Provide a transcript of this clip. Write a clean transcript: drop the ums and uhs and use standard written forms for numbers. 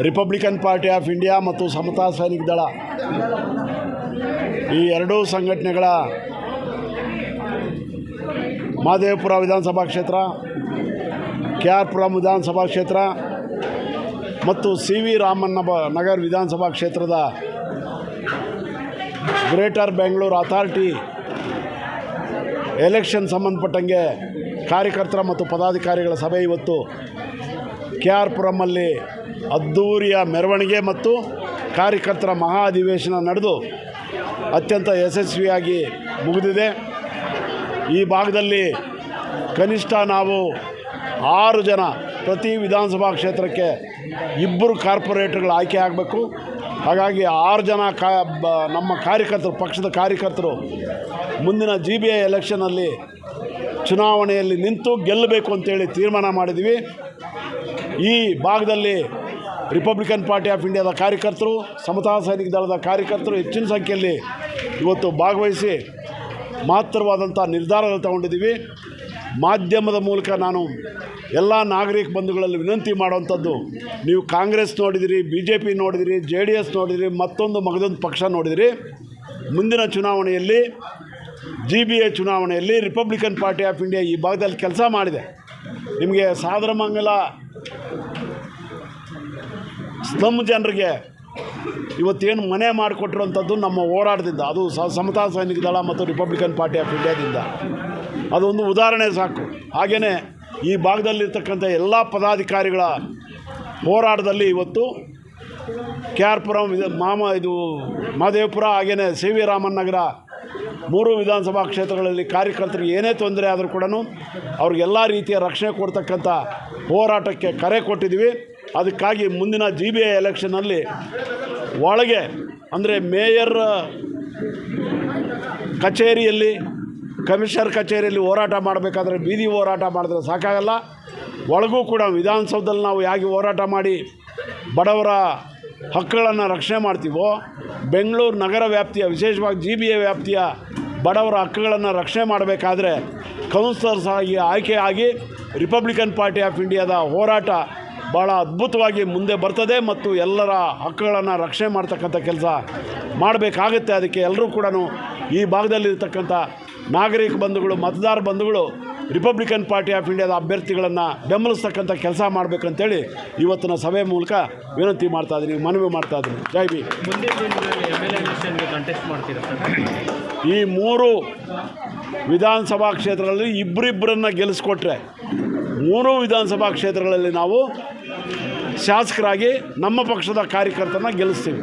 Republican party of India ಮತ್ತು ಸಮತಾ ಸೈನಿಕ ದಳ ಈ ಎರಡೂ ಸಂಘಟನೆಗಳ ಮಹದೇವಪುರ ವಿಧಾನಸಭಾ ಕ್ಷೇತ್ರ, KR-ಪುರಂ ವಿಧಾನಸಭಾ ಕ್ಷೇತ್ರ ಮತ್ತು CV ರಾಮಣ್ಣ ನಗರ್ ವಿಧಾನಸಭಾ ಕ್ಷೇತ್ರದ ಗ್ರೇಟರ್ ಬೆಂಗಳೂರು ಅಥಾರಿಟಿ ಎಲೆಕ್ಷನ್ ಸಂಬಂಧಪಟ್ಟಂಗೆ ಕಾರ್ಯಕರ್ತರ ಮತ್ತು ಪದಾಧಿಕಾರಿಗಳ ಸಭೆ ಇವತ್ತು KR-ಪುರಮಲ್ಲಿ ಅದ್ಧೂರಿಯ ಮೆರವಣಿಗೆ ಮತ್ತು ಕಾರ್ಯಕರ್ತರ ಮಹಾ ಅಧಿವೇಶನ ನಡೆದು ಅತ್ಯಂತ ಯಶಸ್ವಿಯಾಗಿ ಮುಗಿದಿದೆ. ಈ ಭಾಗದಲ್ಲಿ ಕನಿಷ್ಠ ನಾವು 6 ಜನ ಪ್ರತಿ ವಿಧಾನಸಭಾ ಕ್ಷೇತ್ರಕ್ಕೆ 2 ಕಾರ್ಪೊರೇಟರ್ಗಳು ಆಯ್ಕೆ ಆಗಬೇಕು. ಹಾಗಾಗಿ 6 ಜನ ನಮ್ಮ ಕಾರ್ಯಕರ್ತರು, ಪಕ್ಷದ ಕಾರ್ಯಕರ್ತರು ಮುಂದಿನ GBA ಎಲೆಕ್ಷನಲ್ಲಿ ಚುನಾವಣೆಯಲ್ಲಿ ನಿಂತು ಗೆಲ್ಲಬೇಕು ಅಂತೇಳಿ ತೀರ್ಮಾನ ಮಾಡಿದ್ವಿ. ಈ ಭಾಗದಲ್ಲಿ ರಿಪಬ್ಲಿಕನ್ ಪಾರ್ಟಿ ಆಫ್ ಇಂಡಿಯಾದ ಕಾರ್ಯಕರ್ತರು, ಸಮತಾ ಸೈನಿಕ ದಳದ ಕಾರ್ಯಕರ್ತರು ಹೆಚ್ಚಿನ ಸಂಖ್ಯೆಯಲ್ಲಿ ಇವತ್ತು ಭಾಗವಹಿಸಿ ಮಹತ್ತರವಾದಂಥ ನಿರ್ಧಾರಗಳು ತಗೊಂಡಿದ್ದೀವಿ. ಮಾಧ್ಯಮದ ಮೂಲಕ ನಾನು ಎಲ್ಲ ನಾಗರಿಕ ಬಂಧುಗಳಲ್ಲಿ ವಿನಂತಿ ಮಾಡುವಂಥದ್ದು, ನೀವು ಕಾಂಗ್ರೆಸ್ ನೋಡಿದಿರಿ, BJP ನೋಡಿದಿರಿ, JDS ನೋಡಿದಿರಿ, ಮಗದೊಂದು ಪಕ್ಷ ನೋಡಿದಿರಿ. ಮುಂದಿನ ಚುನಾವಣೆಯಲ್ಲಿ GBA ಚುನಾವಣೆಯಲ್ಲಿ ರಿಪಬ್ಲಿಕನ್ ಪಾರ್ಟಿ ಆಫ್ ಇಂಡಿಯಾ ಈ ಭಾಗದಲ್ಲಿ ಕೆಲಸ ಮಾಡಿದೆ. ನಿಮಗೆ ಸಾದರಮಂಗಲ ಸ್ಲಮ್ ಜನರಿಗೆ ಇವತ್ತೇನು ಮನೆ ಮಾಡಿಕೊಟ್ಟಿರುವಂಥದ್ದು ನಮ್ಮ ಹೋರಾಟದಿಂದ, ಅದು ಸಮತಾ ಸೈನಿಕ ದಳ ಮತ್ತು ರಿಪಬ್ಲಿಕನ್ ಪಾರ್ಟಿ ಆಫ್ ಇಂಡಿಯಾದಿಂದ. ಅದೊಂದು ಉದಾಹರಣೆ ಸಾಕು. ಹಾಗೆಯೇ ಈ ಭಾಗದಲ್ಲಿರ್ತಕ್ಕಂಥ ಎಲ್ಲ ಪದಾಧಿಕಾರಿಗಳ ಹೋರಾಟದಲ್ಲಿ ಇವತ್ತು KR-ಪುರಂ ಮಹದೇವಪುರ ಹಾಗೆಯೇ CV ರಾಮಣ್ಣ ನಗರ 3 ವಿಧಾನಸಭಾ ಕ್ಷೇತ್ರಗಳಲ್ಲಿ ಕಾರ್ಯಕರ್ತರಿಗೆ ಏನೇ ತೊಂದರೆ ಆದರೂ ಕೂಡ ಅವ್ರಿಗೆಲ್ಲ ರೀತಿಯ ರಕ್ಷಣೆ ಕೊಡ್ತಕ್ಕಂಥ ಹೋರಾಟಕ್ಕೆ ಕರೆ ಕೊಟ್ಟಿದ್ದೀವಿ. ಅದಕ್ಕಾಗಿ ಮುಂದಿನ GBA ಎಲೆಕ್ಷನ್ನಲ್ಲಿ ಒಳಗೆ ಅಂದರೆ ಮೇಯರ್ ಕಚೇರಿಯಲ್ಲಿ, ಕಮಿಷನರ್ ಕಚೇರಿಯಲ್ಲಿ ಹೋರಾಟ ಮಾಡಬೇಕಾದ್ರೆ ಬೀದಿ ಹೋರಾಟ ಮಾಡಿದ್ರೆ ಸಾಕಾಗಲ್ಲ. ಒಳಗೂ ಕೂಡ ವಿಧಾನಸೌಧದಲ್ಲಿ ನಾವು ಹೇಗೆ ಹೋರಾಟ ಮಾಡಿ ಬಡವರ ಹಕ್ಕುಗಳನ್ನು ರಕ್ಷಣೆ ಮಾಡ್ತೀವೋ, ಬೆಂಗಳೂರು ನಗರ ವ್ಯಾಪ್ತಿಯ, ವಿಶೇಷವಾಗಿ GBA ವ್ಯಾಪ್ತಿಯ ಬಡವರ ಹಕ್ಕುಗಳನ್ನು ರಕ್ಷಣೆ ಮಾಡಬೇಕಾದ್ರೆ ಕೌನ್ಸಿಲರ್ಸ್ ಆಗಿ ಆಯ್ಕೆ ಆಗಿ ರಿಪಬ್ಲಿಕನ್ ಪಾರ್ಟಿ ಆಫ್ ಇಂಡಿಯಾದ ಹೋರಾಟ ಭಾಳ ಅದ್ಭುತವಾಗಿ ಮುಂದೆ ಬರ್ತದೆ ಮತ್ತು ಎಲ್ಲರ ಹಕ್ಕುಗಳನ್ನು ರಕ್ಷಣೆ ಮಾಡ್ತಕ್ಕಂಥ ಕೆಲಸ ಮಾಡಬೇಕಾಗುತ್ತೆ. ಅದಕ್ಕೆ ಎಲ್ಲರೂ ಕೂಡ ಈ ಭಾಗದಲ್ಲಿರ್ತಕ್ಕಂಥ ನಾಗರಿಕ ಬಂಧುಗಳು, ಮತದಾರ ಬಂಧುಗಳು ರಿಪಬ್ಲಿಕನ್ ಪಾರ್ಟಿ ಆಫ್ ಇಂಡಿಯಾದ ಅಭ್ಯರ್ಥಿಗಳನ್ನು ಬೆಂಬಲಿಸ್ತಕ್ಕಂಥ ಕೆಲಸ ಮಾಡಬೇಕಂತೇಳಿ ಇವತ್ತಿನ ಸಭೆ ಮೂಲಕ ವಿನಂತಿ ಮಾಡ್ತಾಯಿದ್ದೀನಿ, ಮನವಿ ಮಾಡ್ತಾಯಿದ್ದೀನಿ. ಜೈ ಭೀಮ್. ಈ 3 ವಿಧಾನಸಭಾ ಕ್ಷೇತ್ರಗಳಲ್ಲಿ ಇಬ್ಬರನ್ನ ಗೆಲ್ಲಿಸ್ಕೊಟ್ರೆ 3 ವಿಧಾನಸಭಾ ಕ್ಷೇತ್ರಗಳಲ್ಲಿ ನಾವು ಶಾಸಕರಾಗಿ ನಮ್ಮ ಪಕ್ಷದ ಕಾರ್ಯಕರ್ತರನ್ನ ಗೆಲ್ಲಿಸ್ತೀವಿ.